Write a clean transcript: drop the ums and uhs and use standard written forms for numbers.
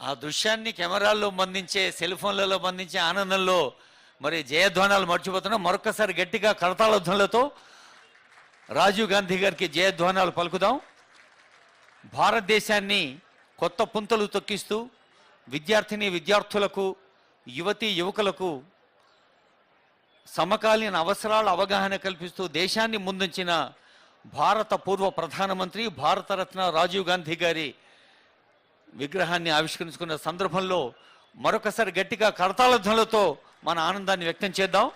ఆ దృశ్యాన్ని కెమెరాల్లో బంధించే సెల్ ఫోన్లలో బంధించే ఆనందంలో మరి జయధ్వానాలు మర్చిపోతున్నాం. మరొకసారి గట్టిగా కరతాళధ్వనులతో రాజీవ్ గాంధీ గారికి జయధ్వానాలు పలుకుదాం. భారతదేశాన్ని కొత్త పుంతలు తొక్కిస్తూ విద్యార్థులకు యువతీ యువకులకు సమకాలీన అవసరాల అవగాహన కల్పిస్తూ దేశాన్ని ముందుంచిన భారత పూర్వ ప్రధానమంత్రి భారతరత్న రాజీవ్ గాంధీ గారి విగ్రహాన్ని ఆవిష్కరించుకున్న సందర్భంలో మరొకసారి గట్టిగా కరతాళధ్వనులతో మన ఆనందాన్ని వ్యక్తం చేద్దాం.